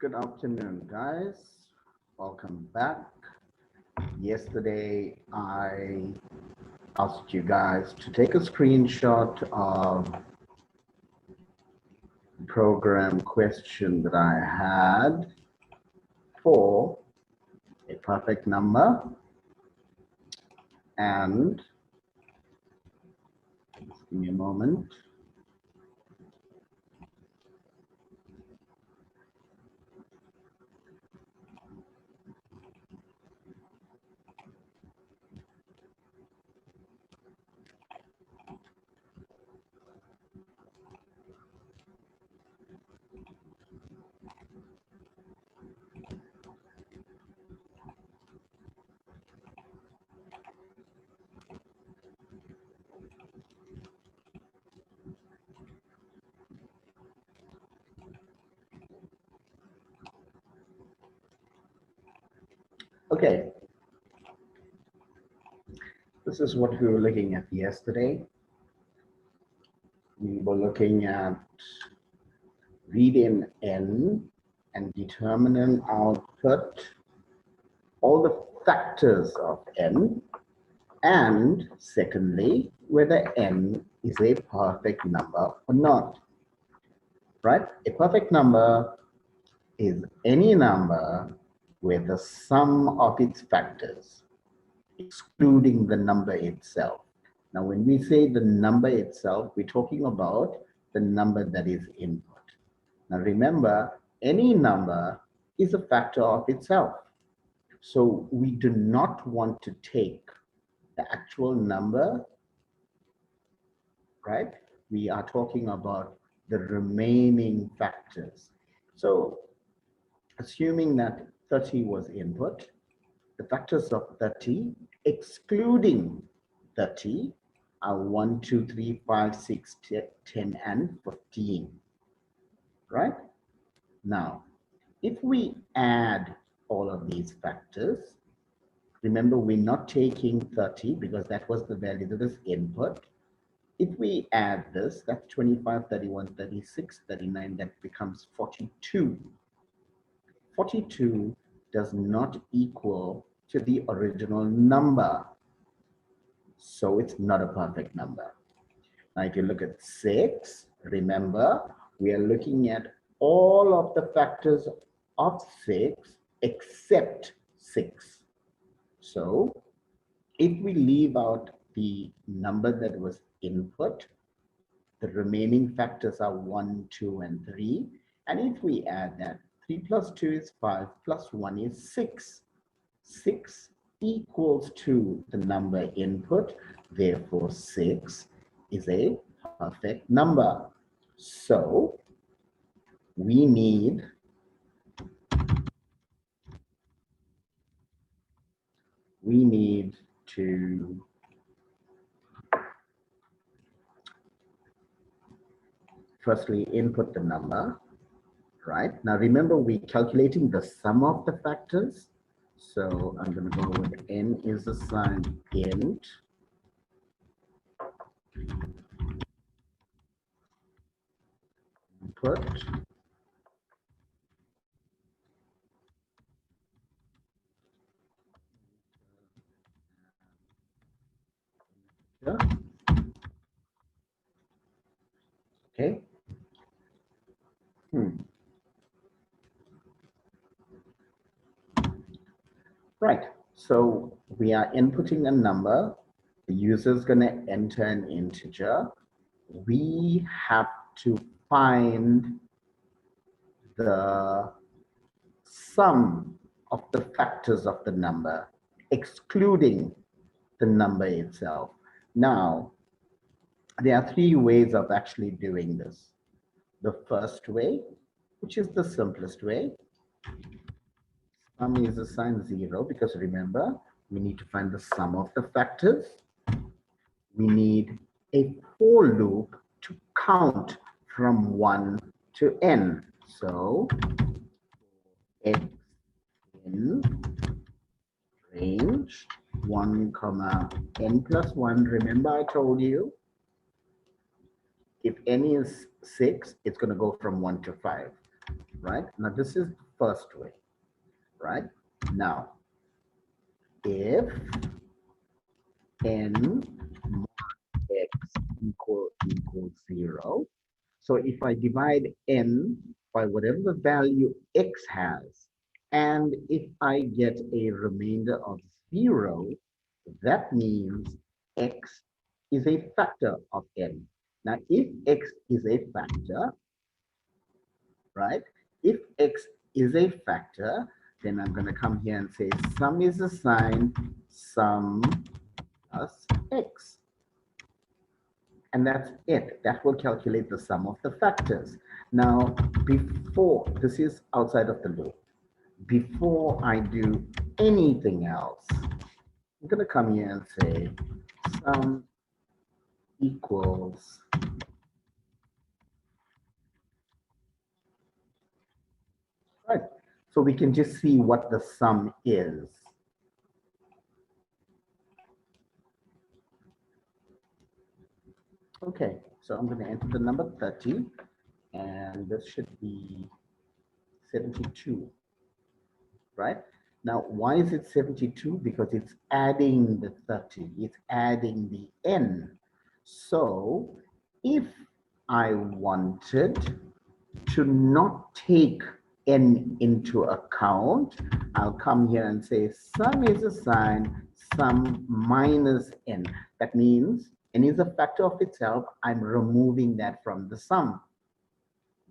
Good afternoon, guys. Welcome back. Yesterday, I asked you guys to take a screenshot of the program question that I had for a perfect number. And just give me a moment. Okay, this is what we were looking at yesterday. We were looking at read-in n and determinant output, all the factors of n, and secondly, whether n is a perfect number or not, right? A perfect number is any number where the sum of its factors, excluding the number itself. Now, when we say the number itself, we're talking about the number that is input. Now, remember, any number is a factor of itself. So we do not want to take the actual number, right? We are talking about the remaining factors. So assuming that 30 was input, the factors of 30, excluding 30, are 1, 2, 3, 5, 6, 10, and 15, right? Now, if we add all of these factors, remember, we're not taking 30 because that was the value that is input. If we add this, that's 25, 31, 36, 39, that becomes 42. 42 does not equal to the original number. So it's not a perfect number. Now, if you look at 6, remember, we are looking at all of the factors of 6 except 6. So if we leave out the number that was input, the remaining factors are 1, 2, and 3. And if we add that, 3 plus 2 is 5, plus 1 is 6. 6 equals to the number input. Therefore, 6 is a perfect number. So we need to firstly input the number, right? Now remember, we're calculating the sum of the factors. So I'm going to go with n is assigned int input okay. Right, so we are inputting a number. The user is going to enter an integer. We have to find the sum of the factors of the number, excluding the number itself. Now, there are 3 ways of actually doing this. The first way, which is the simplest way, sum is assigned 0 because remember, we need to find the sum of the factors. We need a for loop to count from 1 to n. So x in range 1 comma n plus 1. Remember, I told you if n is 6, it's going to go from 1 to 5. right? Now this is the first way, right? Now, if n mod x equals 0, so if I divide n by whatever the value x has, and if I get a remainder of 0, that means x is a factor of n. Now, if x is a factor, right? If x is a factor, then I'm going to come here and say sum is assigned sum plus x. And that's it. That will calculate the sum of the factors. Now, before, this is outside of the loop. Before I do anything else, I'm going to come here and say sum equals right. So we can just see what the sum is. Okay, so I'm going to enter the number 30, and this should be 72, right? Now, why is it 72? Because it's adding the 30, it's adding the n. So if I wanted to not take n into account, I'll come here and say sum is assigned sum minus n. That means n is a factor of itself. I'm removing that from the sum.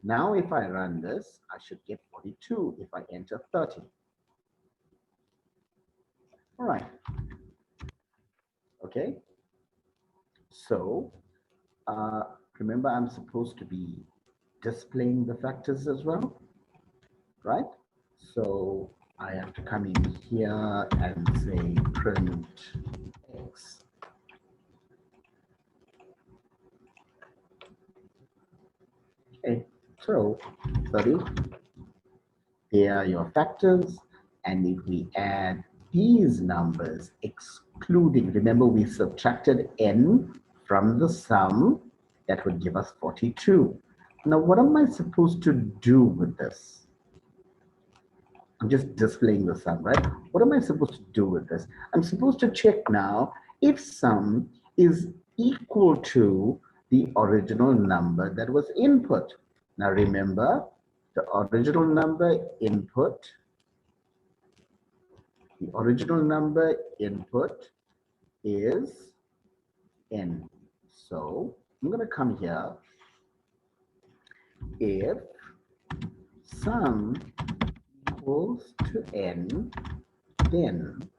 Now, if I run this, I should get 42 if I enter 30. All right. Okay. So remember, I'm supposed to be displaying the factors as well, right? So I have to come in here and say print x. Okay, so 30, here are your factors. And if we add these numbers, excluding, remember we subtracted n from the sum, that would give us 42. Now, what am I supposed to do with this? I'm just displaying the sum, right? What am I supposed to do with this? I'm supposed to check now if sum is equal to the original number that was input. Now remember, the original number input, is n. So I'm going to come here. If sum equals to n, then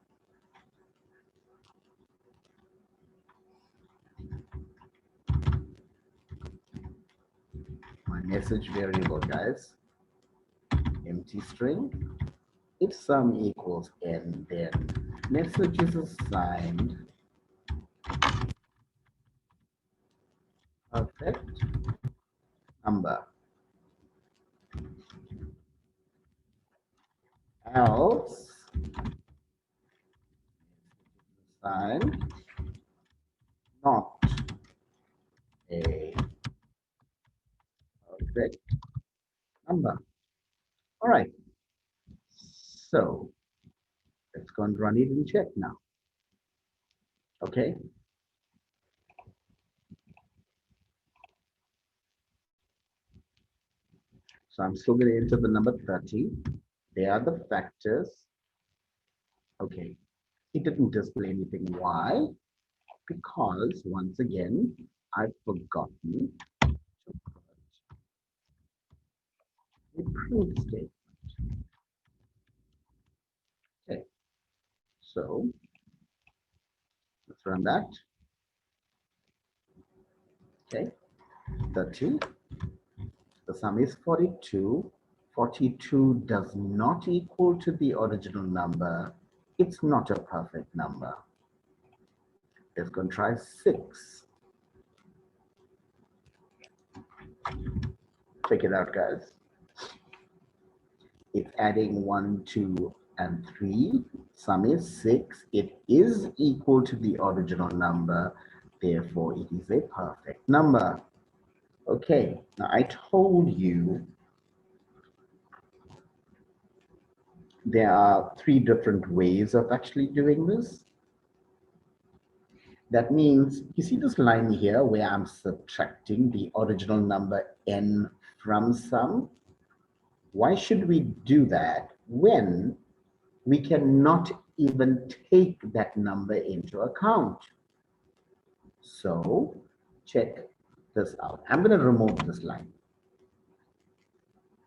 my message variable, guys, empty string. If sum equals n, then message is assigned perfect number. Else assigned not a perfect number. All right. So let's go and run it and check now. Okay. So I'm still going to enter the number 30. They are the factors. Okay. It didn't display anything. Why? Because once again, I've forgotten to put a proof statement. Okay. So let's run that. Okay. 30. The sum is 42. 42 does not equal to the original number. It's not a perfect number. Let's go and try 6. Check it out, guys. It's adding 1, 2, and 3. Sum is 6. It is equal to the original number. Therefore, it is a perfect number. Okay, now I told you there are 3 different ways of actually doing this. That means, you see this line here where I'm subtracting the original number n from sum? Why should we do that when we cannot even take that number into account? So check this out. I'm going to remove this line,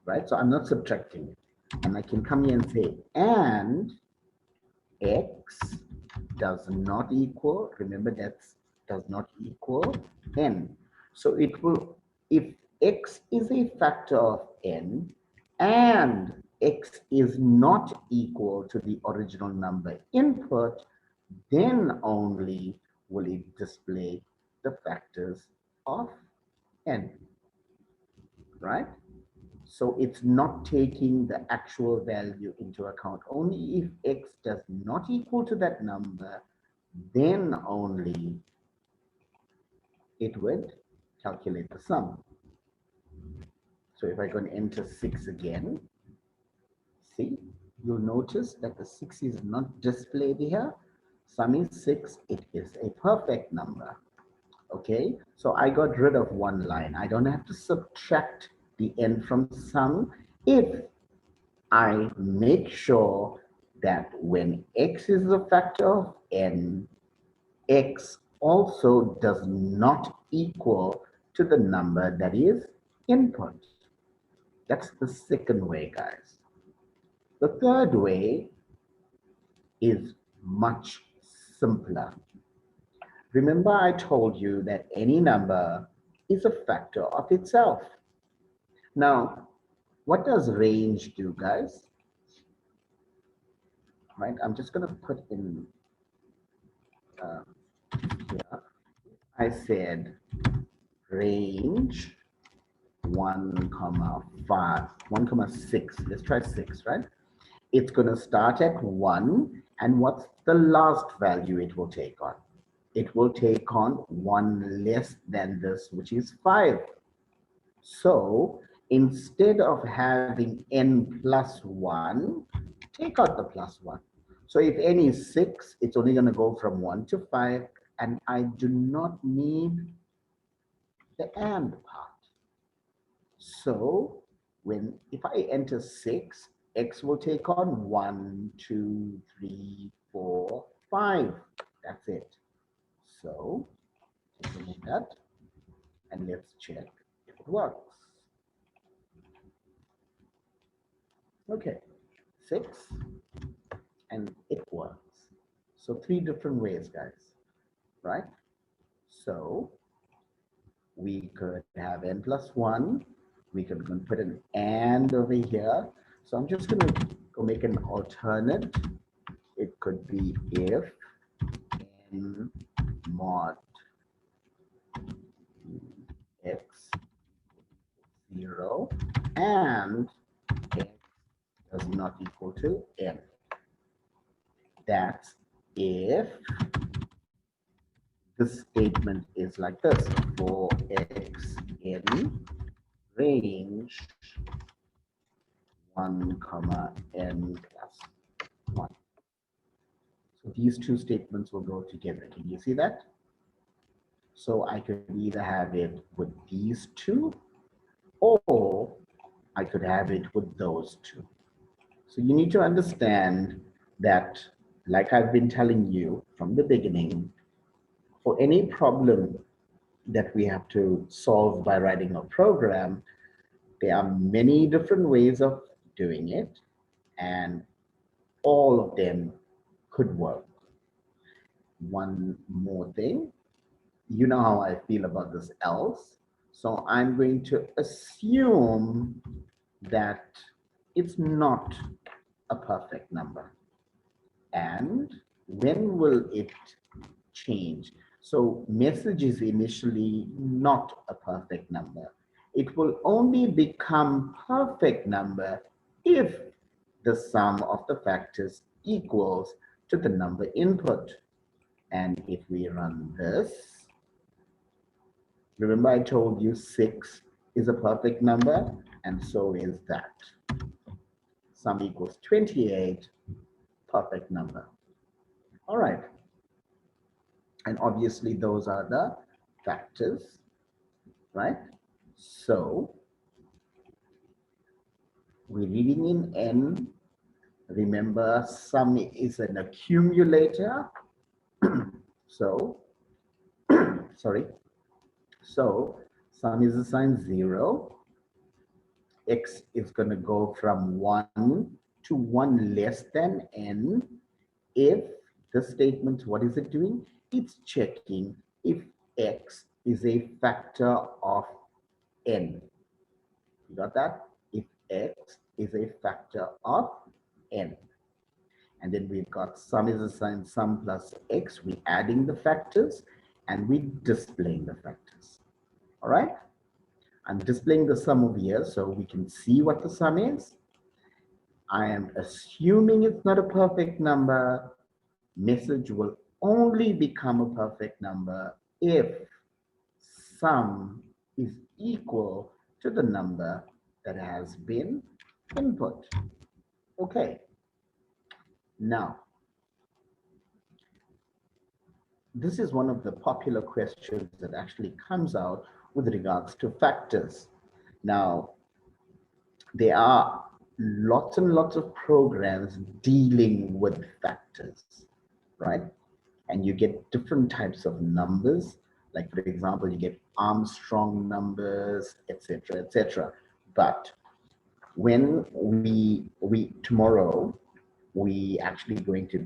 right? So I'm not subtracting it. And I can come here and say, and x does not equal, remember that's does not equal n. So it will, if x is a factor of n and x is not equal to the original number input, then only will it display the factors of n, right? So it's not taking the actual value into account. Only if x does not equal to that number, then only it would calculate the sum. So if I go and enter 6 again, see, you'll notice that the 6 is not displayed here. Sum is 6, it is a perfect number. Okay, so I got rid of one line. I don't have to subtract the n from sum if I make sure that when x is a factor of n, x also does not equal to the number that is input. That's the second way, guys. The third way is much simpler. Remember, I told you that any number is a factor of itself. Now, what does range do, guys? Right, I'm just going to put in here. I said range 1,6. Let's try 6, right? It's going to start at 1, and what's the last value it will take on? It will take on 1 less than this, which is 5. So instead of having n plus 1, take out the plus 1. So if n is 6, it's only going to go from 1 to 5, and I do not need the and part. So if I enter 6, x will take on 1, 2, 3, 4, 5. That's it. So take a look at that, and let's check if it works. Okay, 6, and it works. So 3 different ways, guys, right? So we could have n plus 1. We could put an and over here. So I'm just going to go make an alternate. It could be if n mod x 0 and x does not equal to n. That's if the statement is like this: for x in range 1, n plus 1. So these 2 statements will go together. Can you see that? So I could either have it with these 2, or I could have it with those 2. So you need to understand that, like I've been telling you from the beginning, for any problem that we have to solve by writing a program, there are many different ways of doing it, and all of them could work. One more thing, you know how I feel about this else, so I'm going to assume that it's not a perfect number. And when will it change? So message is initially not a perfect number. It will only become perfect number if the sum of the factors equals to the number input. And if we run this, remember I told you 6 is a perfect number, and so is that. sum equals 28, perfect number. All right. And obviously those are the factors, right? So we're reading in N. Remember, sum is an accumulator. So, sorry. So sum is assigned 0. X is going to go from 1 to 1 less than N if the statement, what is it doing? It's checking if X is a factor of N. You got that? If X is a factor of N. And then we've got sum is assigned sum plus X. We're adding the factors and we're displaying the factors. All right? I'm displaying the sum over here so we can see what the sum is. I am assuming it's not a perfect number. Message will only become a perfect number if sum is equal to the number that has been input. Okay. Now, this is one of the popular questions that actually comes out with regards to factors. Now, there are lots and lots of programs dealing with factors, right? And you get different types of numbers. Like, for example, you get Armstrong numbers, etc., etc. But when tomorrow, I'm going to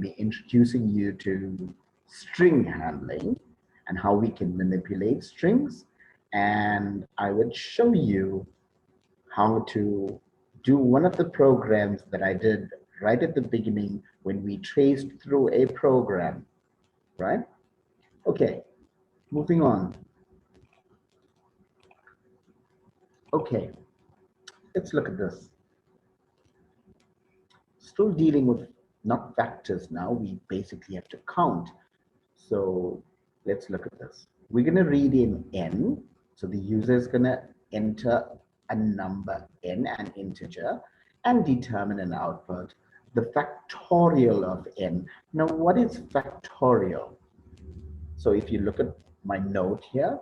be introducing you to string handling and how we can manipulate strings. And I would show you how to do one of the programs that I did right at the beginning when we traced through a program, right? Okay, moving on. Okay, let's look at this. Still dealing with not factors now, we basically have to count. So let's look at this. We're going to read in N. So the user is going to enter a number N, an integer, and determine an output. The factorial of N. Now, what is factorial? So if you look at my note here,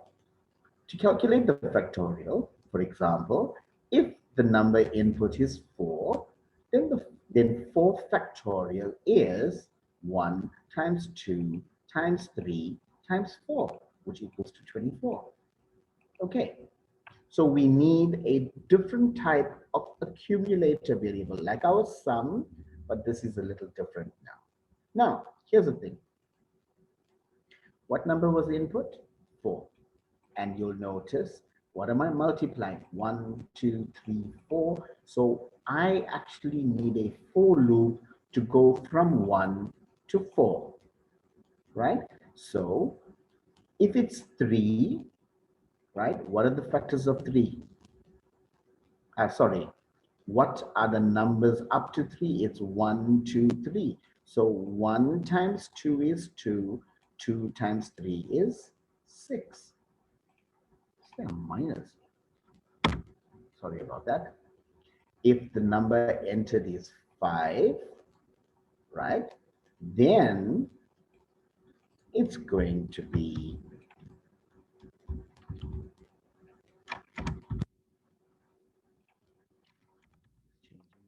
to calculate the factorial, for example, if the number input is 4, then 4 factorial is 1 times 2 times 3 times 4, which equals to 24. Okay, so we need a different type of accumulator variable, like our sum, but this is a little different now. Now, here's the thing. What number was the input? 4. And you'll notice, what am I multiplying? 1, 2, 3, 4. So I actually need a for loop to go from 1 to 4, right? So if it's 3, right, what are the factors of 3? What are the numbers up to 3? It's 1, 2, 3. So 1 times 2 is 2. 2 times 3 is 6. Is there a minus? Sorry about that. If the number entered is 5, right, then it's going to be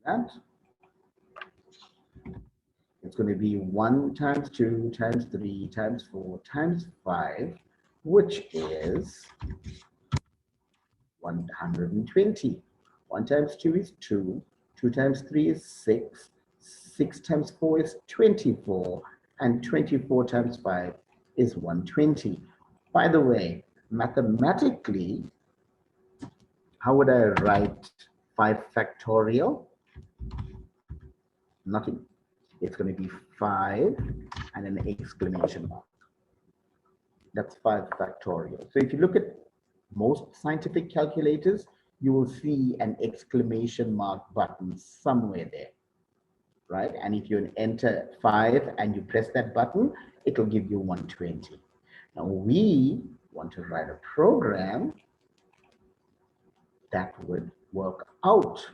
that. It's going to be 1 times 2 times 3 times 4 times 5, which is 120. 1 times 2 is 2. 2 times 3 is 6. 6 times 4 is 24. And 24 times 5 is 120. By the way, mathematically, how would I write 5 factorial? Nothing. It's going to be 5 and an exclamation mark. That's 5 factorial. So if you look at most scientific calculators, you will see an exclamation mark button somewhere there, right? And if you enter 5 and you press that button, it'll give you 120. Now we want to write a program that would work out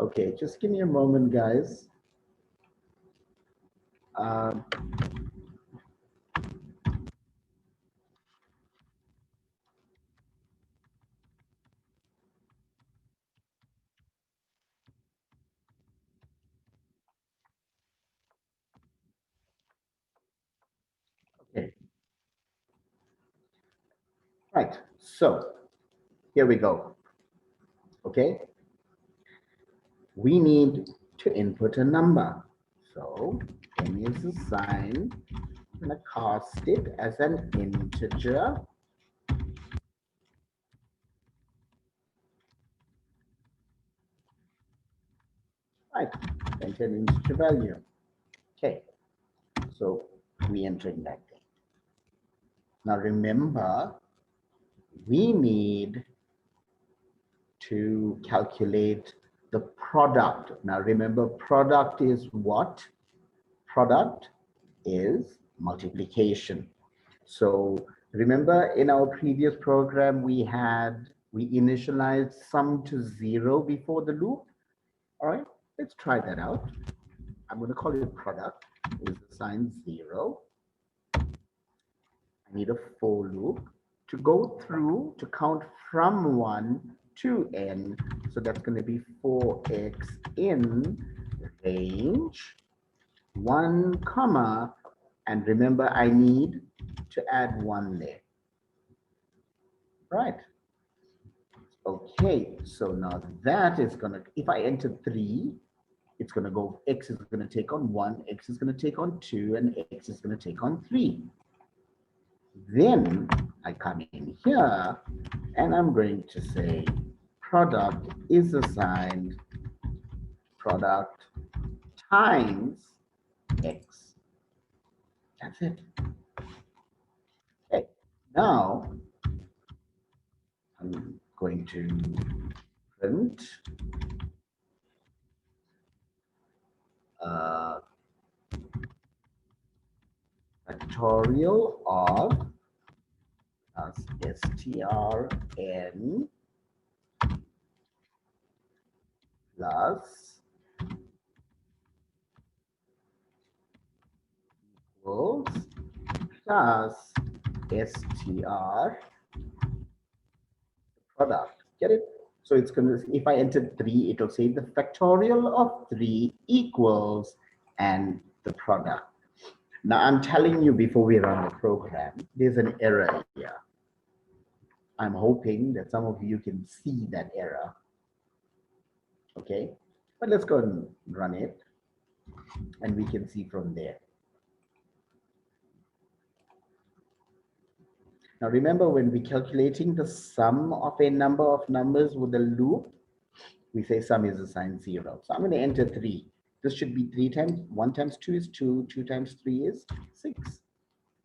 Okay, just give me a moment, guys. Um, okay, right. So here we go. Okay, we need to input a number. So n is assigned. I'm going to cast it as an integer. Right, enter an integer value. Okay, so we entering that thing. Now remember, we need to calculate the product. Now remember, product is what? Product is multiplication. So remember in our previous program, we initialized sum to 0 before the loop. All right, let's try that out. I'm going to call it product is assigned 0. I need a for loop to go through to count from 1 to n. So that's going to be 4x in range 1 comma, and remember I need to add 1 there. Right. Okay, so now that is going to, if I enter 3, it's going to go, x is going to take on 1, x is going to take on 2, and x is going to take on 3. Then I come in here and I'm going to say product is assigned product times x. That's it. Okay, now I'm going to print factorial of strn plus equals plus str product. Get it? So it's going to, if I enter 3, it will say the factorial of 3 equals and the product. Now I'm telling you before we run the program, there's an error here. I'm hoping that some of you can see that error. Okay, but let's go and run it and we can see from there. Now remember, when we're calculating the sum of a number of numbers with a loop, we say sum is assigned 0. So I'm going to enter 3. This should be 3 times 1 times 2 is 2, 2 times 3 is 6.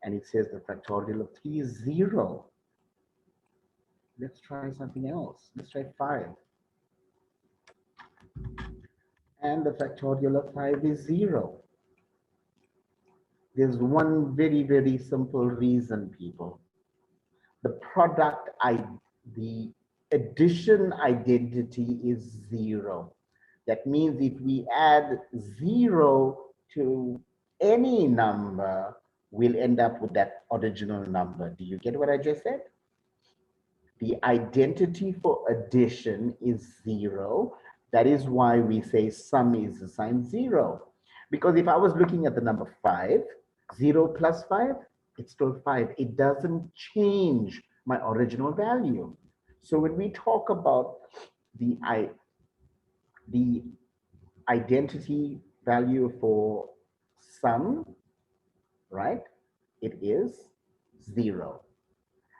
And it says the factorial of 3 is 0. Let's try something else. Let's try 5. And the factorial of 5 is 0. There's one very, very simple reason, people. The product, the addition identity is 0. That means if we add 0 to any number, we'll end up with that original number. Do you get what I just said? The identity for addition is 0. That is why we say sum is assigned 0. Because if I was looking at the number 5, 0 plus 5, it's still 5. It doesn't change my original value. So when we talk about the identity value for sum, right, it is 0.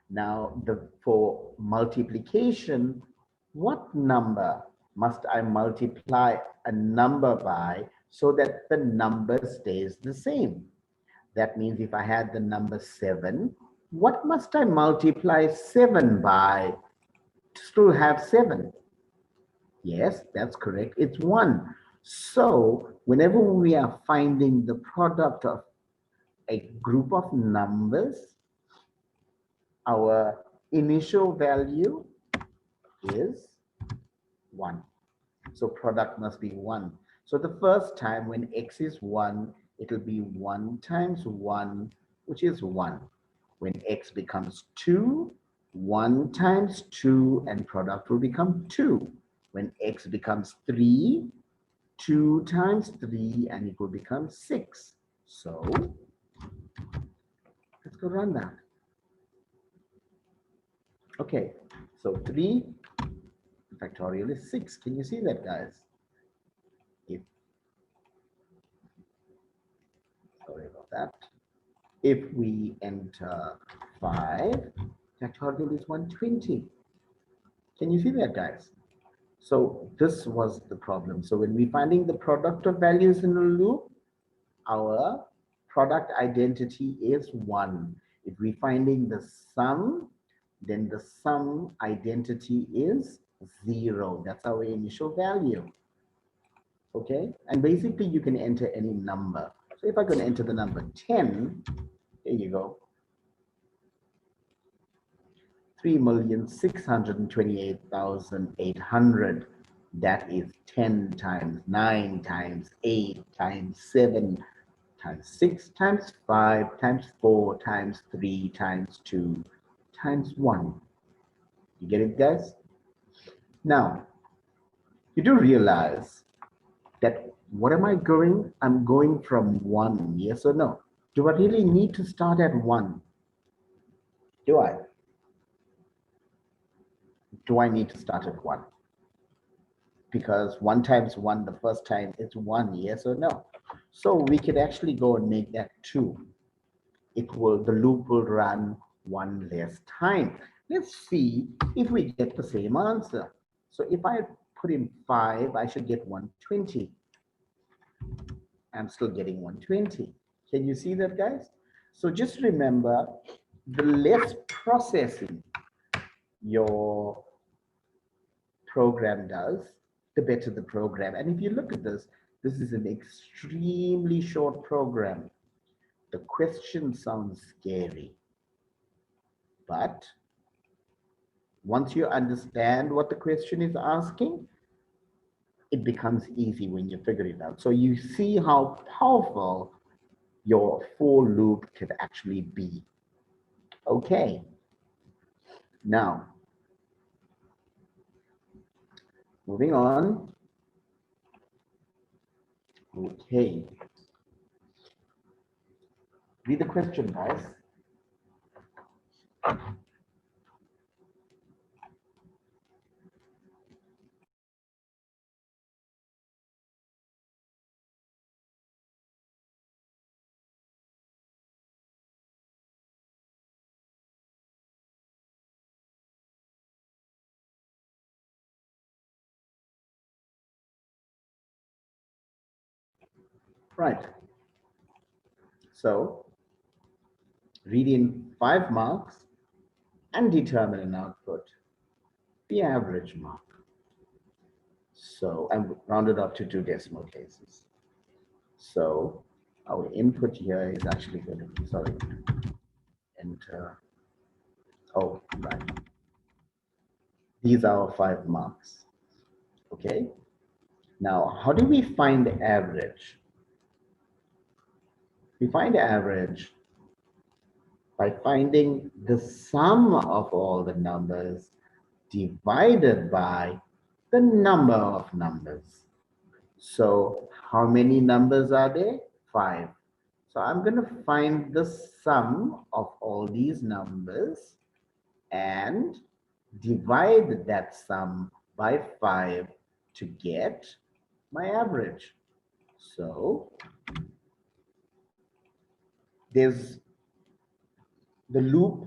Now, for multiplication, what number must I multiply a number by so that the number stays the same? That means if I had the number 7, what must I multiply 7 by to still have 7? Yes, that's correct. It's 1. So whenever we are finding the product of a group of numbers, our initial value is 1. So product must be 1. So the first time when x is 1, it'll be 1 times 1, which is 1. When x becomes 2, 1 times 2, and product will become 2. When x becomes 3, 2 times 3, and it will become 6. So let's go run that. Okay, so 3 factorial is 6. Can you see that, guys? Sorry about that. If we enter 5, factorial is 120. Can you see that, guys? So this was the problem. So when we're finding the product of values in a loop, our product identity is 1. If we're finding the sum, then the sum identity is 0. That's our initial value. Okay, and basically you can enter any number. So if I can enter the number 10, there you go. 3,628,800. That is 10 times 9 times 8 times 7 times 6 times 5 times 4 times 3 times 2 times 1. You get it, guys? Now, you do realize that what am I going? I'm going from 1, yes or no? Do I really need to start at 1? Do I? Do I need to start at 1? Because 1 times 1 the first time is 1, yes or no? So we could actually go and make that 2. The loop will run 1 less time. Let's see if we get the same answer. So if I put in 5, I should get 120. I'm still getting 120. Can you see that, guys? So just remember, the less processing your program does, the better the program. And if you look at this is an extremely short program. The question sounds scary, but once you understand what the question is asking, it becomes easy when you figure it out. So you see how powerful your for loop can actually be. Okay. Now, moving on. Okay. Read the question, guys. Right. So, read in 5 marks and determine an output, the average mark. So, and round it up to 2 decimal places. So, our input here is actually going to be, sorry, enter. Oh, right. These are our 5 marks. Okay. Now, how do we find the average? We find the average by finding the sum of all the numbers divided by the number of numbers. So how many numbers are there? 5. So I'm going to find the sum of all these numbers and divide that sum by 5 to get my average. So there's the loop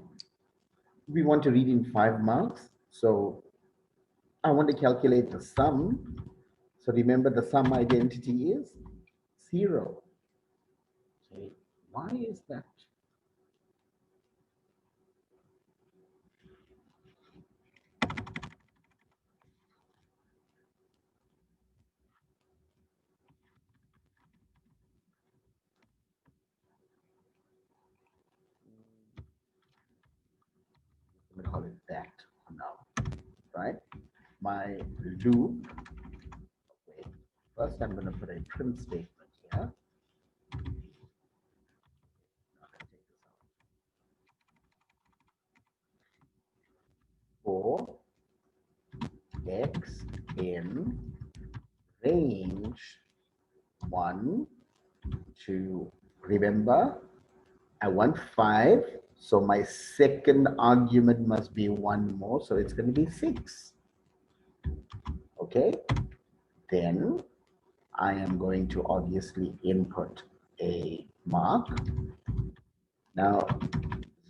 we want to read in 5 marks. So I want to calculate the sum. So remember, the sum identity is 0. Okay, why is that? Let me call it that now, right? My loop first I'm going to put a trim statement here. For x in range 1 to, remember, I want 5, so my second argument must be 1 more, so it's going to be 6. Okay, then I am going to obviously input a mark. Now,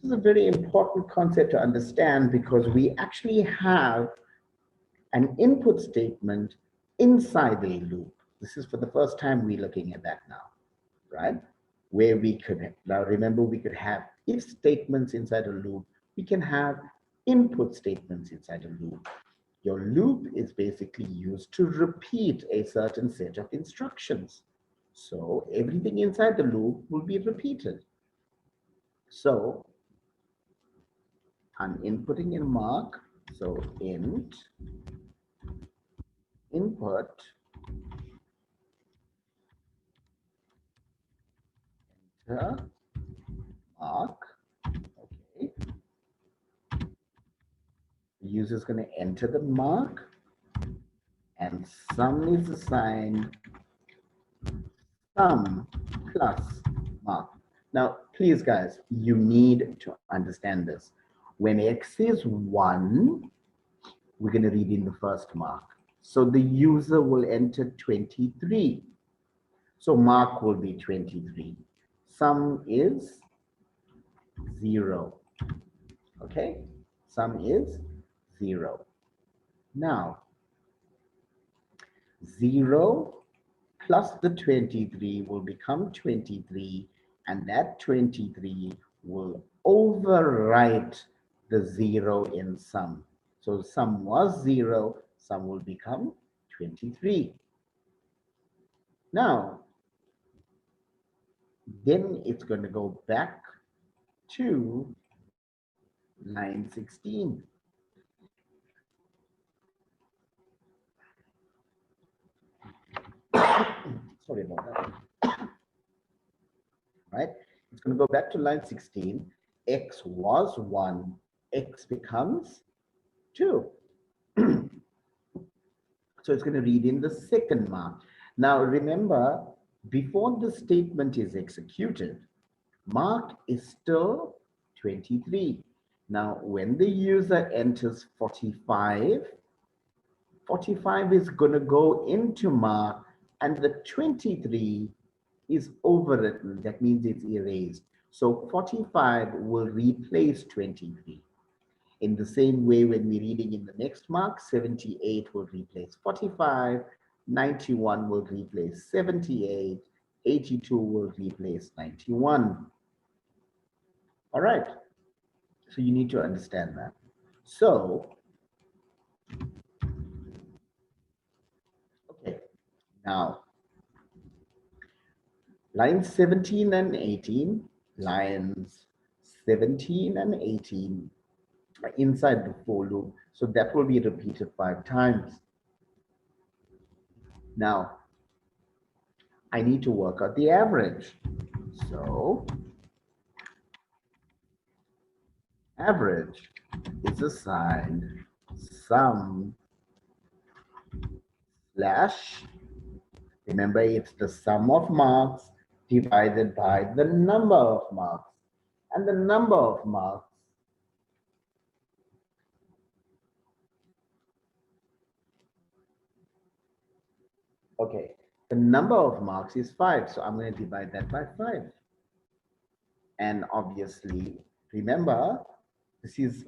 this is a very important concept to understand because we actually have an input statement inside a loop. This is for the first time we're looking at that now, right? Where we could, now remember, we could have if statements inside a loop. We can have input statements inside a loop. Your loop is basically used to repeat a certain set of instructions. So everything inside the loop will be repeated. So I'm inputting in mark. So int input enter mark. Okay. The user is going to enter the mark and sum is assigned sum plus mark. Now, please guys, you need to understand this. When x is 1, we're going to read in the first mark. So the user will enter 23. So mark will be 23. Sum is 0. Okay? Sum is 0. Now, 0 plus the 23 will become 23, and that 23 will overwrite the 0 in sum. So sum was 0, sum will become 23. Now, then it's going to go back to line 16. Sorry about that. Right? It's going to go back to line 16. X was 1. X becomes 2. So it's going to read in the second mark. Now remember, before the statement is executed, mark is still 23. Now when the user enters 45, 45 is going to go into mark and the 23 is overwritten. That means it's erased. So 45 will replace 23. In the same way, when we're reading in the next mark, 78 will replace 45, 91 will replace 78, 82 will replace 91. All right. So you need to understand that. So, okay, now, lines 17 and 18, lines 17 and 18 are inside the for loop. So that will be repeated 5 times. Now, I need to work out the average. So, average is assigned sum slash, remember it's the sum of marks divided by the number of marks. And the number of marks okay, the number of marks is 5, so I'm going to divide that by 5. And obviously, remember, this is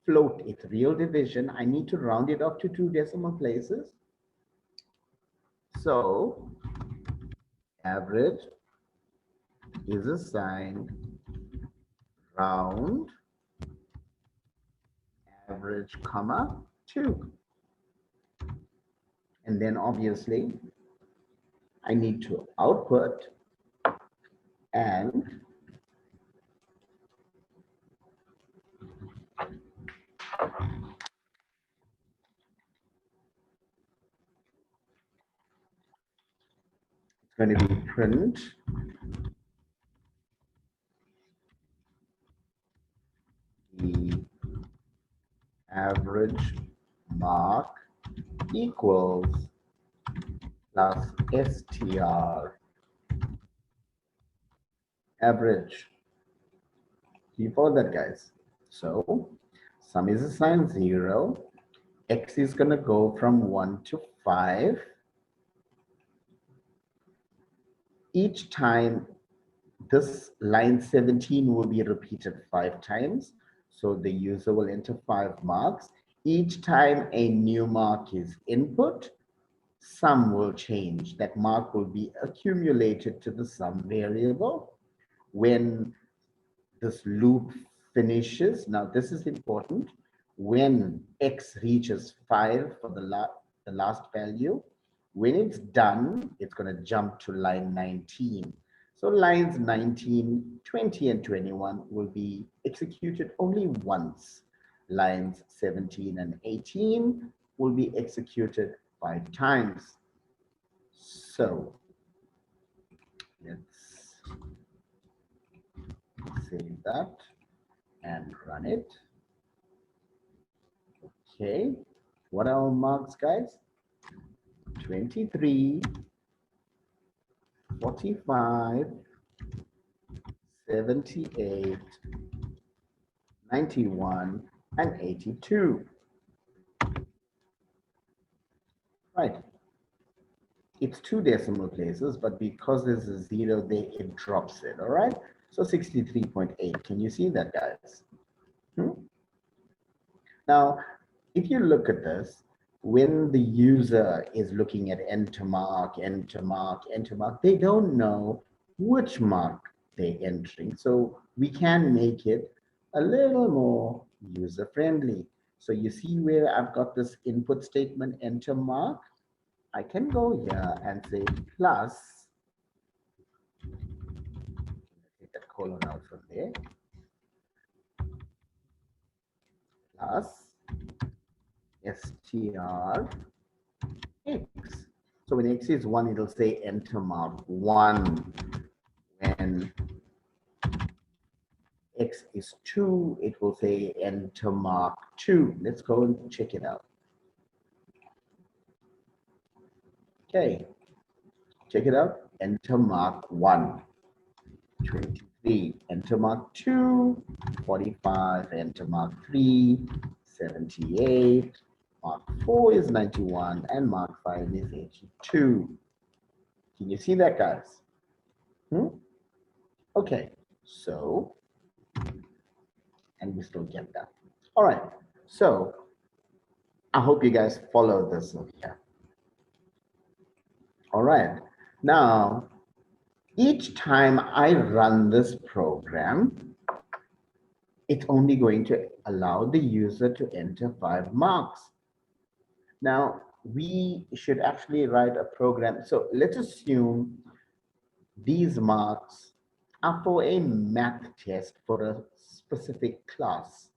float, it's real division. I need to round it up to 2 decimal places. So, average is assigned round average, comma, 2. And then obviously, I need to output and going to be print the average mark equals plus str average. You follow that, guys? So sum is assigned 0. X is going to go from 1 to 5. Each time, this line 17 will be repeated 5 times. So the user will enter 5 marks. Each time a new mark is input, sum will change. That mark will be accumulated to the sum variable. When this loop finishes, now this is important, when X reaches 5 for the last value, when it's done, it's going to jump to line 19. So lines 19, 20, and 21 will be executed only once. Lines 17 and 18 will be executed 5 times. So let's save that and run it. Okay, what are our marks, guys? 23, 45, 78, 91, and 82. Right. It's 2 decimal places, but because there's a 0 there, it drops it, all right? So 63.8. Can you see that, guys? Now, if you look at this, when the user is looking at enter mark, enter mark, enter mark, they don't know which mark they're entering. So we can make it a little more user-friendly. So you see where I've got this input statement, enter mark. I can go here and say plus, take that colon out from there, plus str x. So when x is 1, it'll say enter mark 1. When x is 2, it will say enter mark 2. Let's go and check it out. Okay, check it out. Enter mark 1, 23. Enter mark 2, 45. Enter mark 3, 78. Mark 4 is 91, and mark 5 is 82. Can you see that, guys? Okay, so, and we still get that. All right, so I hope you guys follow this over here. All right, now, each time I run this program, it's only going to allow the user to enter 5 marks. Now, we should actually write a program. So let's assume these marks are for a math test for a specific class.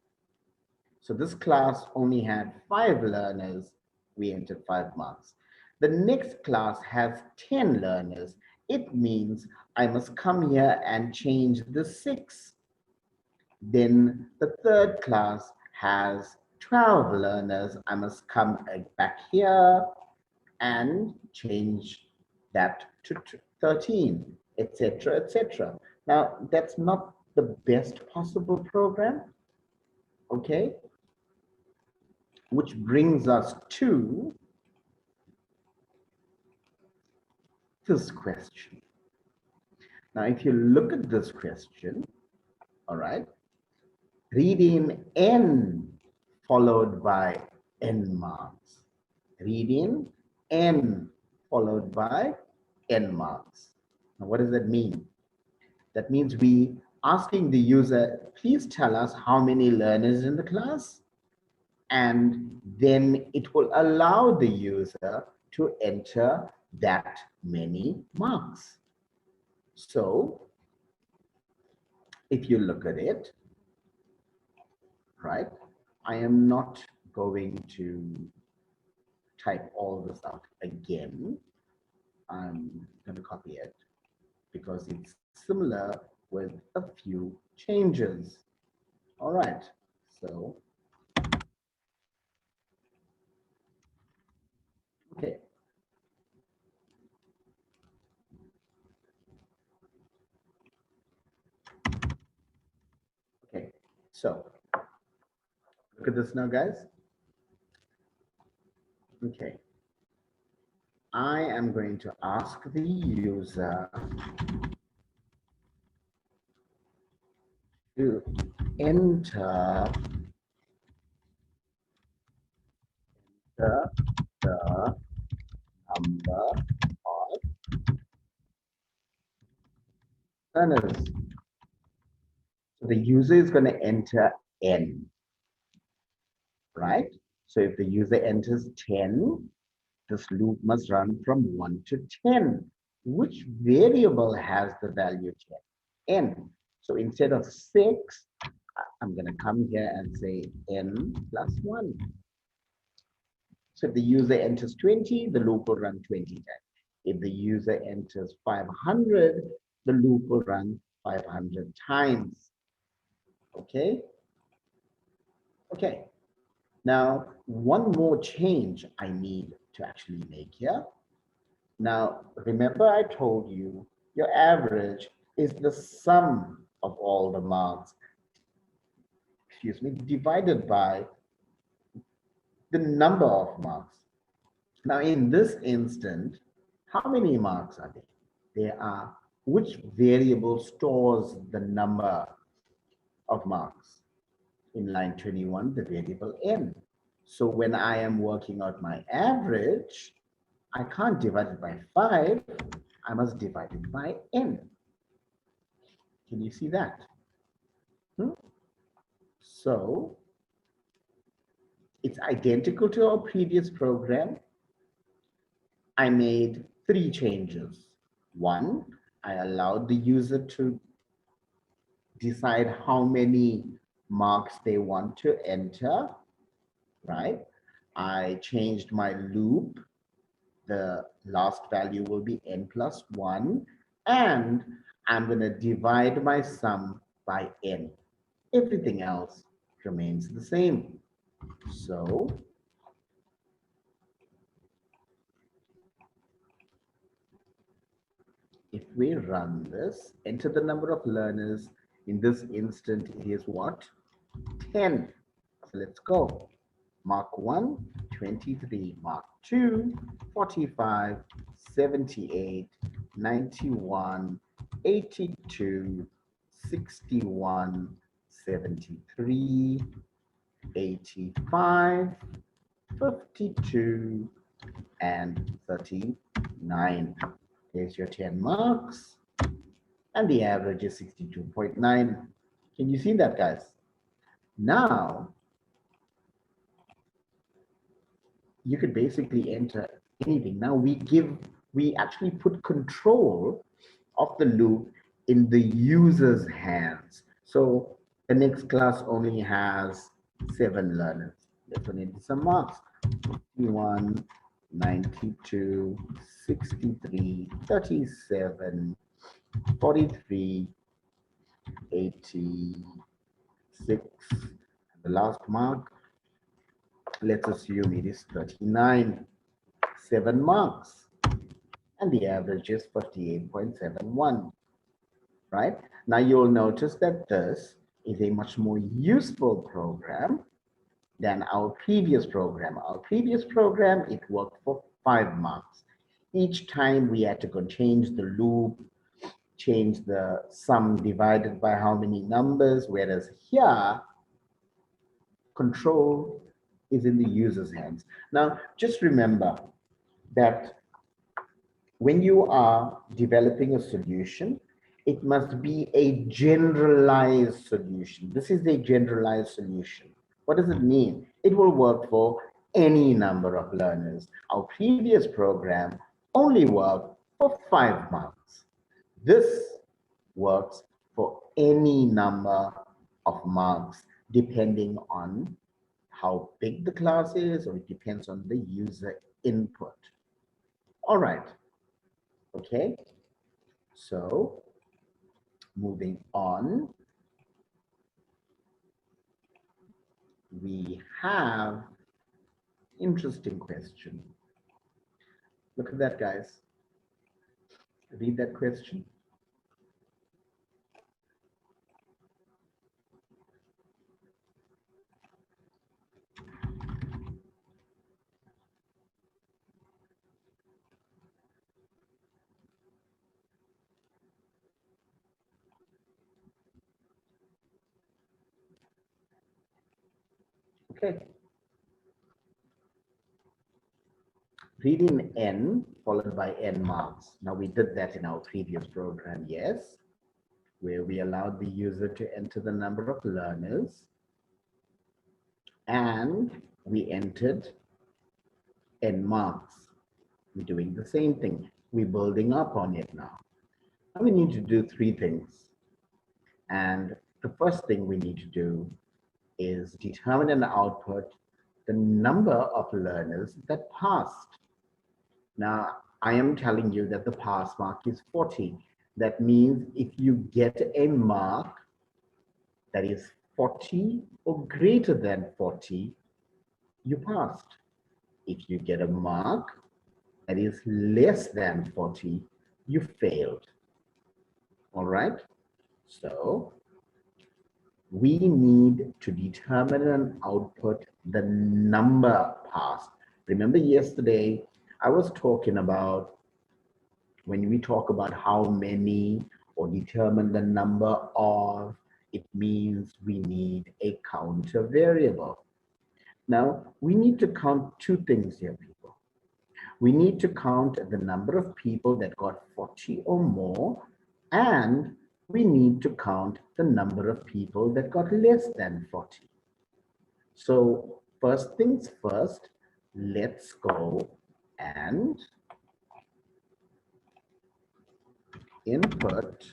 So this class only had 5 learners. We entered 5 marks. The next class has 10 learners. It means I must come here and change the 6. Then the third class has 12 learners. I must come back here and change that to 13, etc., etc. Now, that's not the best possible program, okay? Which brings us to this question. Now, if you look at this question, all right, read in n followed by n marks. Read in n followed by n marks. Now, what does that mean? That means we asking the user, please tell us how many learners in the class, and then it will allow the user to enter that many marks. So if you look at it, right, I am not going to type all this out again. I'm going to copy it because it's similar with a few changes. All right, so, okay. Okay, so look at this now, guys. Okay, I am going to ask the user to enter the number of learners. So the user is going to enter n, right? So if the user enters 10, this loop must run from 1 to 10. Which variable has the value 10? N. So instead of 6, I'm going to come here and say n plus 1. So if the user enters 20, the loop will run 20 times. If the user enters 500, the loop will run 500 times. Okay? Okay. Now, one more change I need to actually make here. Now, remember I told you your average is the sum of all the marks, excuse me, divided by the number of marks. Now, in this instant, how many marks are there? There are, which variable stores the number of marks? In line 21, the variable n. So when I am working out my average, I can't divide it by 5, I must divide it by n. Can you see that? So it's identical to our previous program. I made 3 changes. One, I allowed the user to decide how many marks they want to enter, right? I changed my loop. The last value will be n plus 1, and I'm going to divide my sum by n. Everything else remains the same. So if we run this, enter the number of learners. In this instant, it is what? 10. So let's go. Mark 1, 23. Mark 2, 45, 78, 91, 82, 61, 73, 85, 52, and 39. There's your 10 marks. And the average is 62.9. Can you see that, guys? Now, you could basically enter anything. Now we actually put control of the loop in the user's hands. So the next class only has 7 learners. Let's enter some marks. 51, 92, 63, 37, 43, 86. And the last mark, let's assume it is 39. 7 marks. And the average is 58.71. Right? Now you'll notice that this is a much more useful program than our previous program. Our previous program, it worked for 5 marks. Each time we had to go change the loop, change the sum divided by how many numbers, whereas here, control is in the user's hands. Now, just remember that when you are developing a solution, it must be a generalized solution. This is a generalized solution. What does it mean? It will work for any number of learners. Our previous program only worked for 5 marks. This works for any number of marks depending on how big the class is, or it depends on the user input. All right. Okay, so moving on, we have interesting question. Look at that, guys. Read that question. Okay. Read in N followed by N marks. Now we did that in our previous program, yes, where we allowed the user to enter the number of learners and we entered N marks. We're doing the same thing. We're building up on it now. Now we need to do three things. And the first thing we need to do is determine and output the number of learners that passed. Now, I am telling you that the pass mark is 40. That means if you get a mark that is 40 or greater than 40, you passed. If you get a mark that is less than 40, you failed. All right? So we need to determine and output the number passed. Remember yesterday, I was talking about when we talk about how many or determine the number of, it means we need a counter variable. Now, we need to count two things here, people. We need to count the number of people that got 40 or more, and we need to count the number of people that got less than 40. So first things first, let's go and input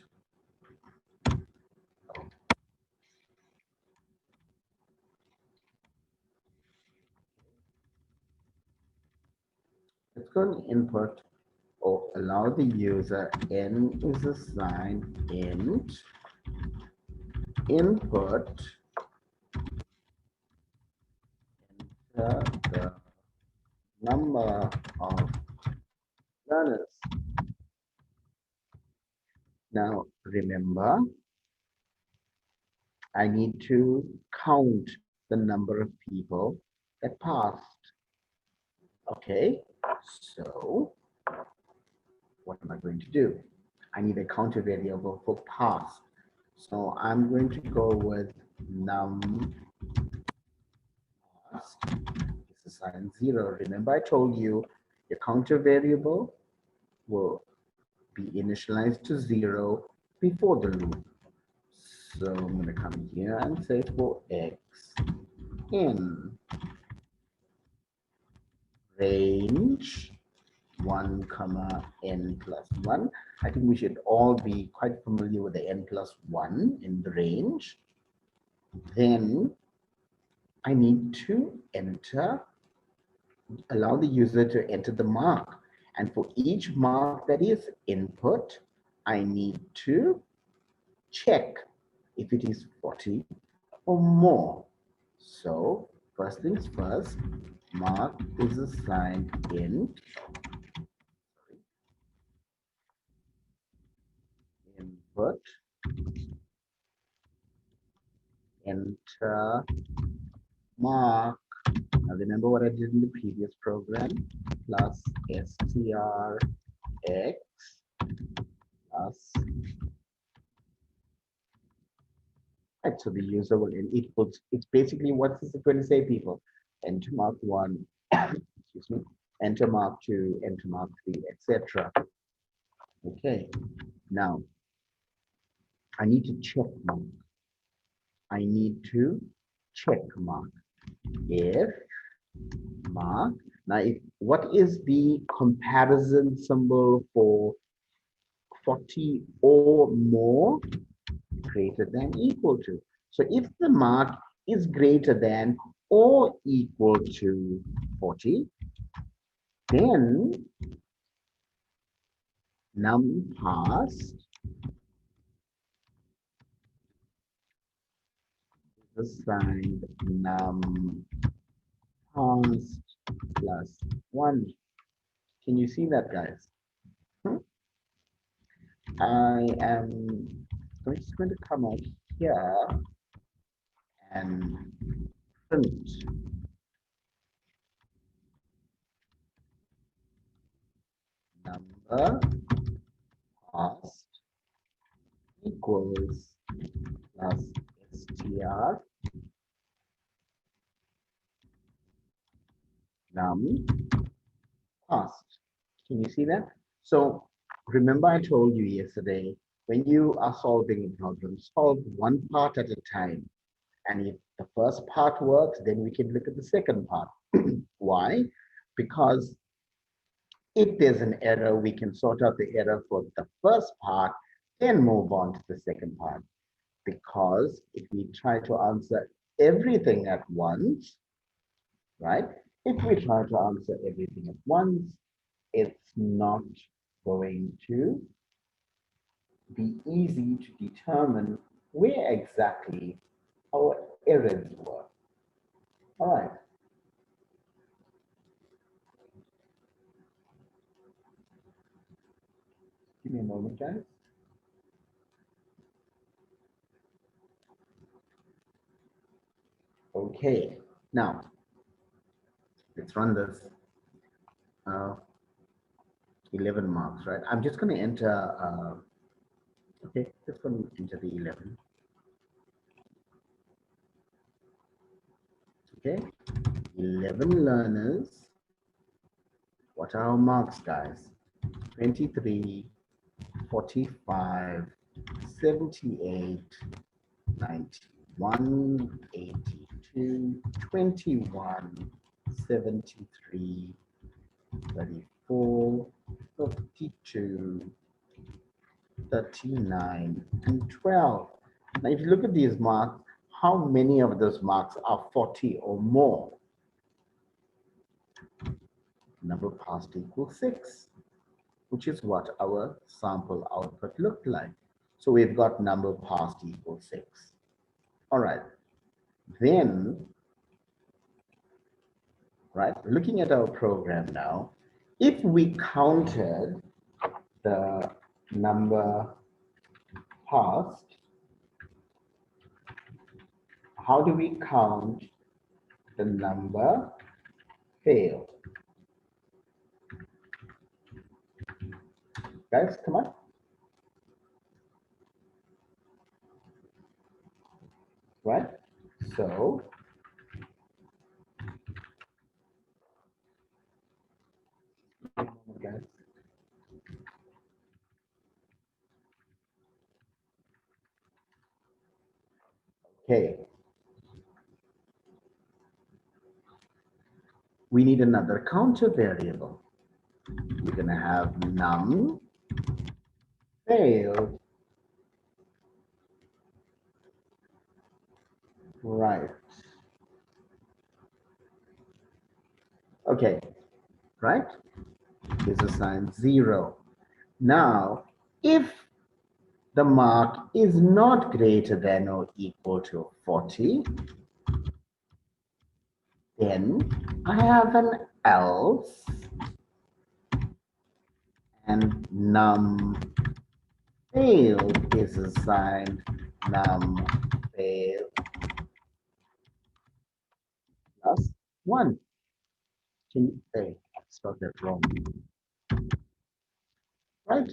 let's go and input or allow the user n is assigned int input the number of learners. Now remember, I need to count the number of people that passed. Okay, so what am I going to do? I need a counter variable for pass. So I'm going to go with num passed is assigned 0. Remember I told you your counter variable will be initialized to 0 before the loop. So I'm going to come here and say for x in range 1 comma n plus 1. I think we should all be quite familiar with the n plus 1 in the range. Then I need to allow the user to enter the mark. And for each mark that is input, I need to check if it is 40 or more. So first things first, mark is assigned int input enter mark. Now remember what I did in the previous program, plus strx plus right, so the user will equals, it's basically what is it going to say, people? Enter mark 1, excuse me, enter mark 2, enter mark 3, etc. Okay, now I need to check mark. I need to check mark. If mark, now if, what is the comparison symbol for 40 or more? Greater than equal to. So if the mark is greater than or equal to 40, then num passed is assigned num passed plus 1. Can you see that, guys? Hmm? I am just going to come out here and print number passed equals plus str num passed. Can you see that? So remember I told you yesterday, when you are solving a problem, solve one part at a time. And if the first part works, then we can look at the second part. Why? Because if there's an error, we can sort out the error for the first part, then move on to the second part. Because if we try to answer everything at once, right? If we try to answer everything at once, it's not going to be easy to determine where exactly our errors were. All right. Give me a moment, guys. Okay, now let's run this 11 marks, right? I'm just going to enter, okay, just going to enter the 11. Okay, 11 learners. What are our marks, guys? 23, 45, 78, 91, 82, 21, 73, 34, 52, 39, and 12. Now, if you look at these marks, how many of those marks are 40 or more? Number passed equals 6, which is what our sample output looked like. So we've got number passed equals 6. All right. Then, right, looking at our program now, if we counted the number passed, how do we count the number failed? Guys, come on. Right? So, guys. Okay. We need another counter variable. We're going to have num failed. Right. Okay. Right? Is assigned 0. Now, if the mark is not greater than or equal to 40, then I have an else, and num failed is assigned num failed plus 1. Can you say, I spelled that wrong, right?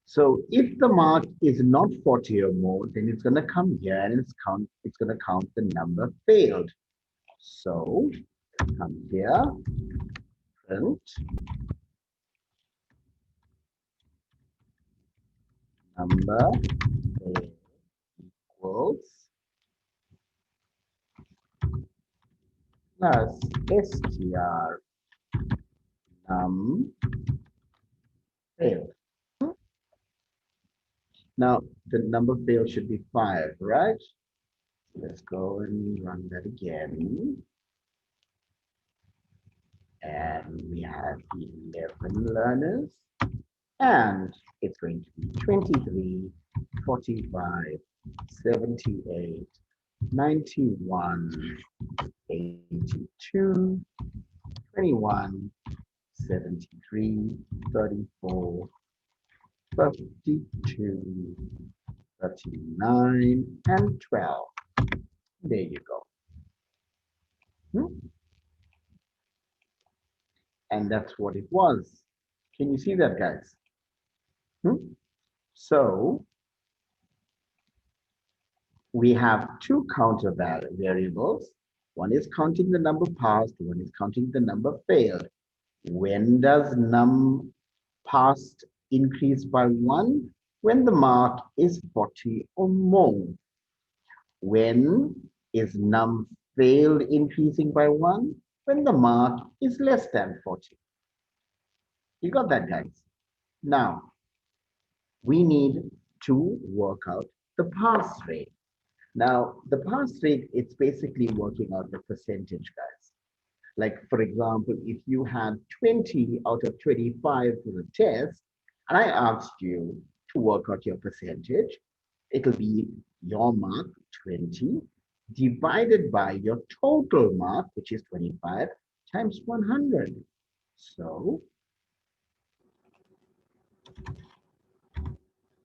So if the mark is not 40 or more, then it's going to come here and it's going to count the number failed. So come here, print number failed equals plus str num failed. Now the number failed should be 5, right? Let's go and run that again. And we have 11 learners. And it's going to be 23, 45, 78, 91, 82, 21, 73, 34, 52, 39, and 12. There you go. And that's what it was. Can you see that, guys? So we have two counter variables. One is counting the number passed, one is counting the number failed. When does num passed increase by 1? When the mark is 40 or more. When is num failed increasing by 1? When the mark is less than 40. You got that, guys? Now, we need to work out the pass rate. Now, the pass rate, it's basically working out the percentage, guys. Like, for example, if you had 20 out of 25 for the test, and I asked you to work out your percentage, it'll be your mark, 20, divided by your total mark, which is 25, times 100. So,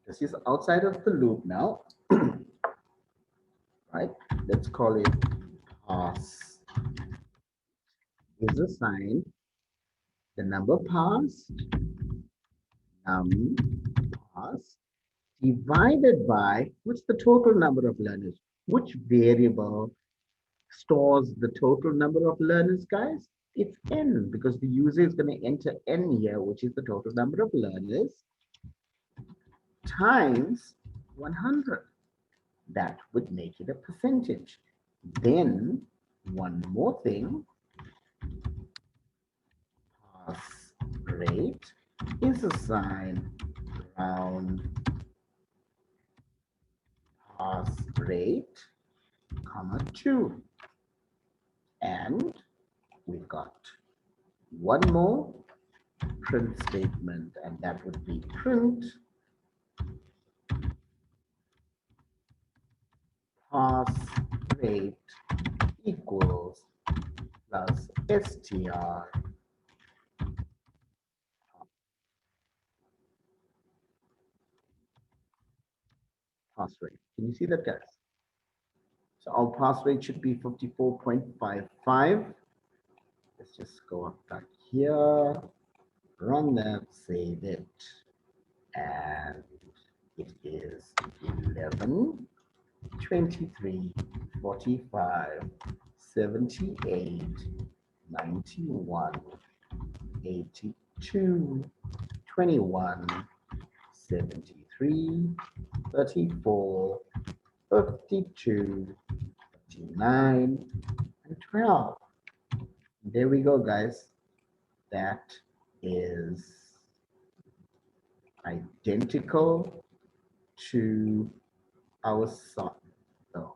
this is outside of the loop now, right? Let's call it pass. Is a sign, the number passed, passed, divided by, what's the total number of learners? Which variable stores the total number of learners, guys? It's n, because the user is going to enter n here, which is the total number of learners, times 100. That would make it a percentage. Then, one more thing, pass rate is a sign round pass rate, comma 2. And we've got one more print statement, and that would be print pass rate equals plus str pass rate. Can you see that, guys? So our pass rate should be 54.55. Let's just go up back here, run that, save it, and it is 11, 23, 45, 78, 91, 82, 21, 73, 34, 52, 59, and 12. There we go, guys. That is identical to our sample. Oh,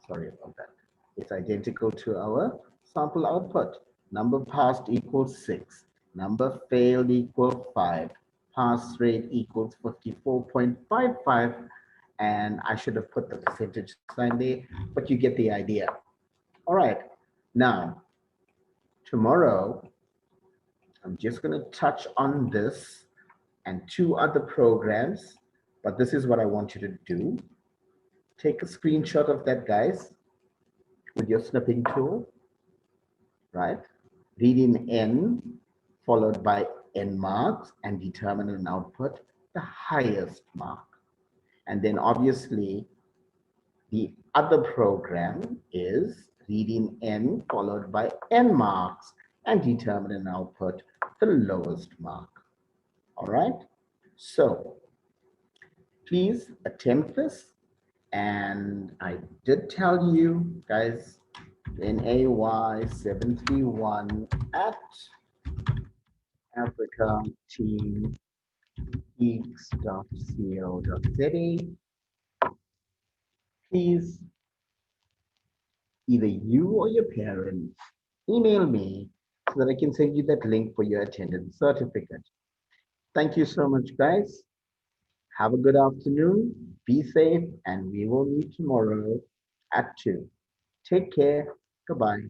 sorry about that. It's identical to our sample output. Number passed equals 6. Number failed equals 5. Pass rate equals 54.55. And I should have put the percentage sign there, but you get the idea. All right. Now, tomorrow, I'm just going to touch on this and two other programs, but this is what I want you to do. Take a screenshot of that, guys, with your snipping tool, right? Read in n, followed by n marks, and determine an output, the highest mark. And then obviously, the other program is reading n, followed by n marks, and determine an output, the lowest mark. All right? So, please attempt this. And I did tell you, guys, NAY731 at africateamgeeks.co.za. Please, either you or your parents, email me so that I can send you that link for your attendance certificate. Thank you so much, guys. Have a good afternoon. Be safe, and we will meet tomorrow at 2. Take care. Goodbye.